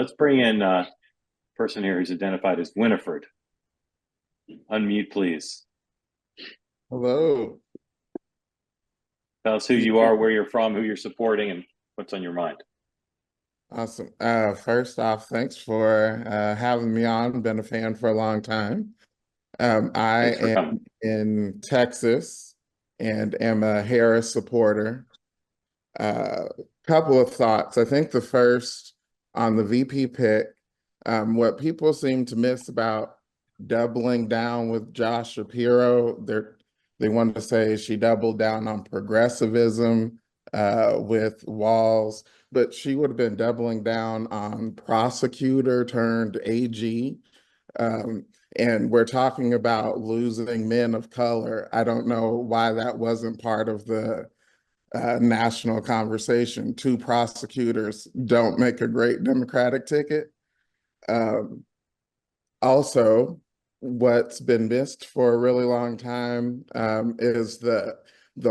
let's bring in a person here who's identified as Winifred. Unmute, please. Hello. Tell us who you are, where you're from, who you're supporting, and what's on your mind. Awesome. First off, thanks for having me on. Been a fan for a long time. I Thanks for coming. am in Texas and am a Harris supporter. Couple of thoughts. I think the first on the VP pick, what people seem to miss about doubling down with Josh Shapiro, they want to say she doubled down on progressivism with Walz, but she would have been doubling down on prosecutor turned AG. And we're talking about losing men of color. I don't know why that wasn't part of the national conversation. Two prosecutors don't make a great Democratic ticket. Also, what's been missed for a really long time is the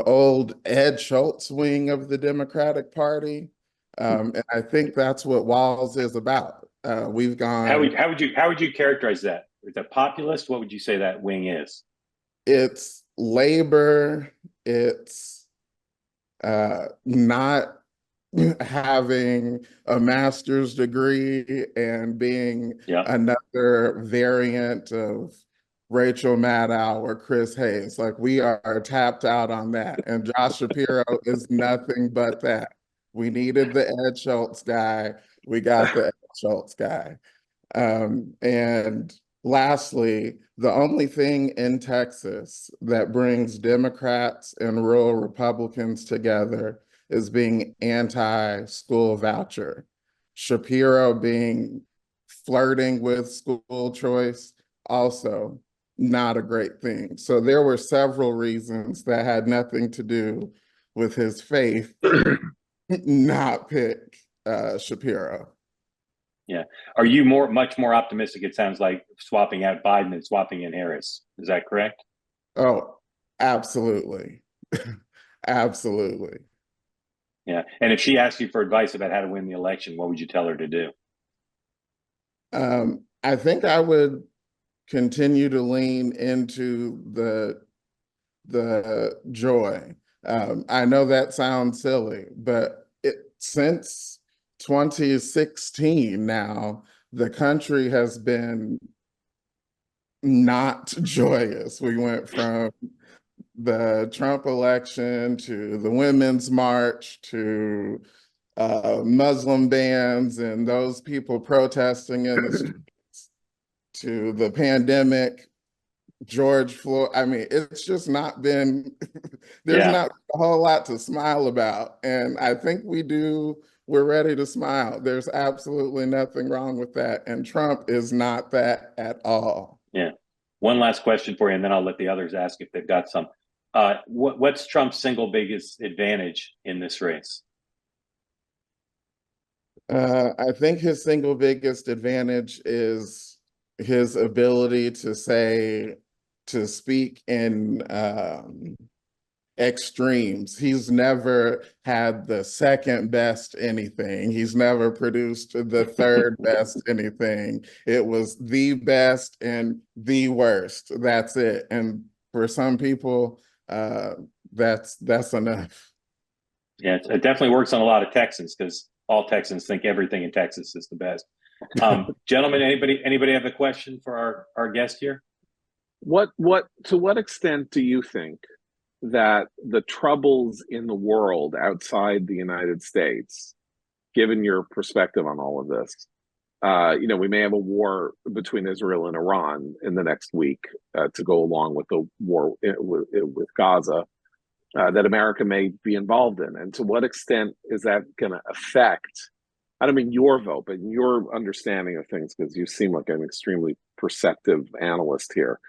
old Ed Schultz wing of the Democratic Party. And I think that's what Walz is about. We've gone. How would you characterize that? Is that populist? What would you say that wing is? It's labor. It's not having a master's degree and being another variant of Rachel Maddow or Chris Hayes. Like, we are tapped out on that. And Josh Shapiro is nothing but that. We needed the Ed Schultz guy. We got the Ed Schultz guy. And lastly, the only thing in Texas that brings Democrats and rural Republicans together is being anti-school voucher. Shapiro flirting with school choice, also not a great thing. So there were several reasons that had nothing to do with his faith not pick Shapiro. Yeah. Are you much more optimistic, it sounds like, swapping out Biden and swapping in Harris? Is that correct? Oh, absolutely. Absolutely. Yeah. And if she asked you for advice about how to win the election, what would you tell her to do? I think I would continue to lean into the joy. I know that sounds silly, but since 2016 now, the country has been not joyous. We went from the Trump election to the Women's March to Muslim bans and those people protesting in the streets to the pandemic, George Floyd. I mean, it's just not been, there's not a whole lot to smile about. And I think we're ready to smile. There's absolutely nothing wrong with that. And Trump is not that at all. Yeah. One last question for you, and then I'll let the others ask if they've got some. What's Trump's single biggest advantage in this race? I think his single biggest advantage is his ability to speak in extremes. He's never had the second best anything. He's never produced the third best anything. It was the best and the worst. That's it. And for some people, that's enough. Yeah, it definitely works on a lot of Texans because all Texans think everything in Texas is the best. Gentlemen, anybody have a question for our guest here? To what extent do you think that the troubles in the world outside the United States, given your perspective on all of this, we may have a war between Israel and Iran in the next week to go along with the war with Gaza, that America may be involved in. And to what extent is that going to affect, I don't mean your vote, but your understanding of things, because you seem like an extremely perceptive analyst here.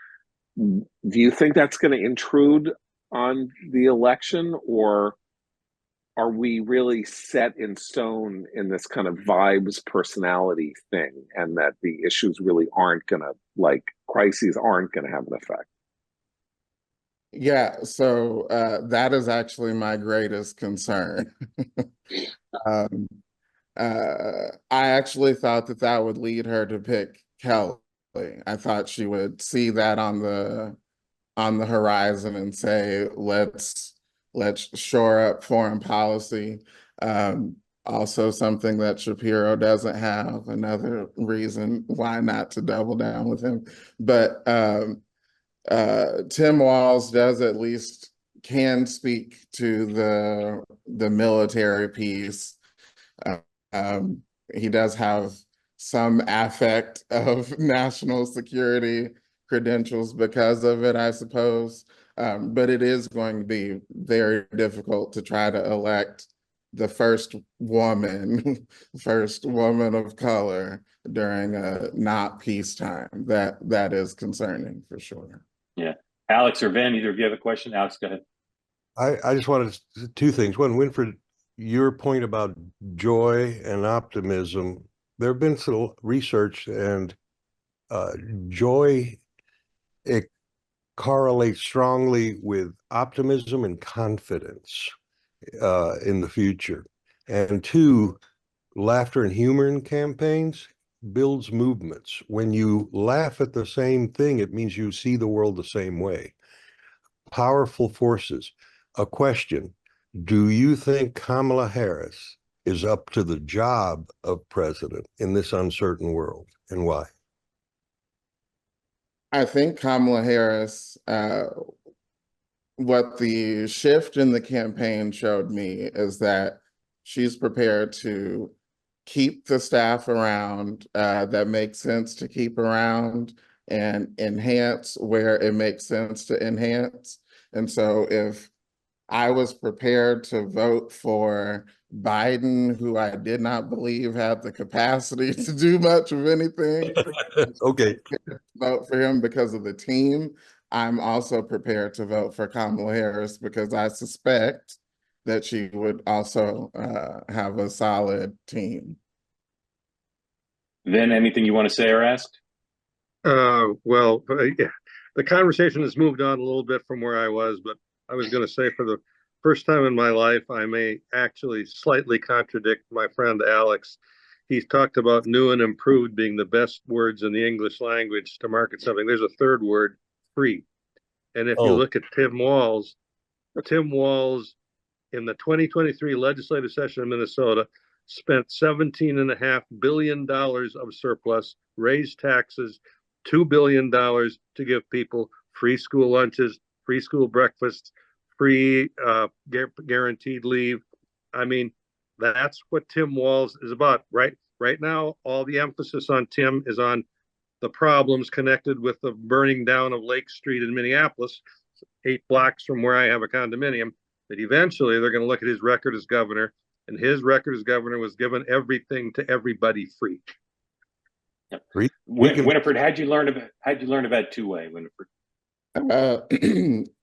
Do you think that's going to intrude on the election, or are we really set in stone in this kind of vibes personality thing, and that the issues really aren't going to, like, crises aren't going to have an effect? Yeah, so that is actually my greatest concern. I actually thought that that would lead her to pick Kelly. I thought she would see that on the horizon and say, let's shore up foreign policy. Also something that Shapiro doesn't have, another reason why not to double down with him. But Tim Walz does at least can speak to the military piece. Uh, um, he does have some affect of national security credentials because of it, I suppose. But it is going to be very difficult to try to elect the first woman, first woman of color during a not peacetime. That is concerning for sure. Yeah. Alex or Ben, either of you have a question? Alex, go ahead. I just wanted two things. One, Winfred, your point about joy and optimism, there have been some research, and joy, it correlates strongly with optimism and confidence in the future. And two, laughter and humor in campaigns builds movements. When you laugh at the same thing, it means you see the world the same way. Powerful forces. A question: do you think Kamala Harris is up to the job of president in this uncertain world, and why? I think Kamala Harris, what the shift in the campaign showed me is that she's prepared to keep the staff around that makes sense to keep around and enhance where it makes sense to enhance. And so if I was prepared to vote for Biden, who I did not believe had the capacity to do much of anything, Okay. vote for him because of the team. I'm also prepared to vote for Kamala Harris because I suspect that she would also have a solid team. Then anything you want to say or ask? Well, yeah, the conversation has moved on a little bit from where I was, but I was going to say for the first time in my life, I may actually slightly contradict my friend Alex. He's talked about new and improved being the best words in the English language to market something. There's a third word, free. And if you look at Tim Walz in the 2023 legislative session in Minnesota spent $17.5 billion of surplus, raised taxes, $2 billion to give people free school lunches, free school breakfasts, free guaranteed leave. I mean, that's what Tim Walz is about. Right now, all the emphasis on Tim is on the problems connected with the burning down of Lake Street in Minneapolis, 8 blocks from where I have a condominium. That eventually they're going to look at his record as governor, and his record as governor was given everything to everybody free. Yep. Winifred, how'd you learn about two-way, Winifred?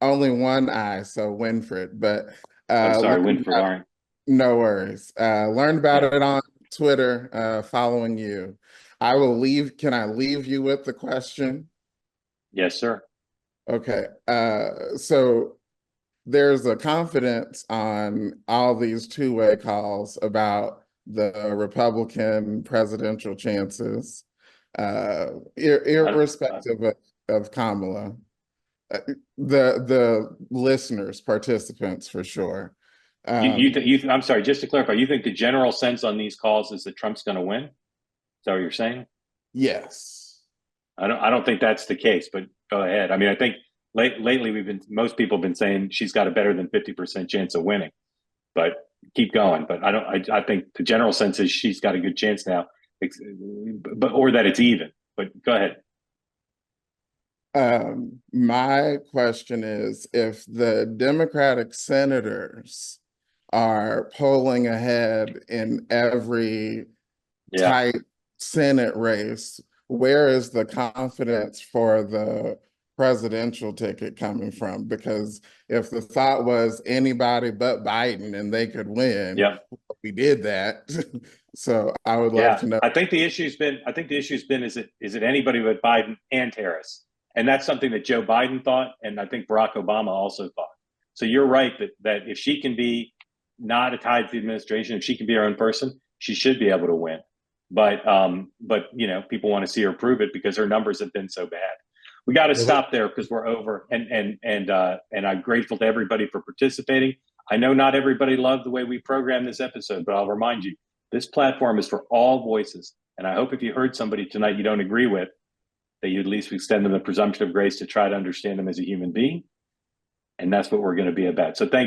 Only one eye, so Winfred, but I'm sorry, Winfred. All right. No worries. Learned about it on Twitter, following you. Can I leave you with the question? Yes, sir. Okay. So there's a confidence on all these two-way calls about the Republican presidential chances, irrespective of Kamala. The listeners, participants for sure. I'm sorry, just to clarify, you think the general sense on these calls is that Trump's going to win? Is that what you're saying? Yes. I don't think that's the case, but go ahead. I mean, I think lately most people have been saying she's got a better than 50% chance of winning, but keep going. But I think the general sense is she's got a good chance now, or that it's even, but go ahead. My question is, if the Democratic senators are polling ahead in every tight Senate race, where is the confidence for the presidential ticket coming from? Because if the thought was anybody but Biden and they could win, we did that. So I would love to know. I think the issue's been is it anybody but Biden and Harris? And that's something that Joe Biden thought, and I think Barack Obama also thought. So you're right that if she can be not tied to the administration, if she can be her own person, she should be able to win. But you know, people want to see her prove it because her numbers have been so bad. We got to stop there because we're over. And I'm grateful to everybody for participating. I know not everybody loved the way we programmed this episode, but I'll remind you, this platform is for all voices. And I hope if you heard somebody tonight you don't agree with, that you at least extend them the presumption of grace to try to understand them as a human being. And that's what we're going to be about. So thank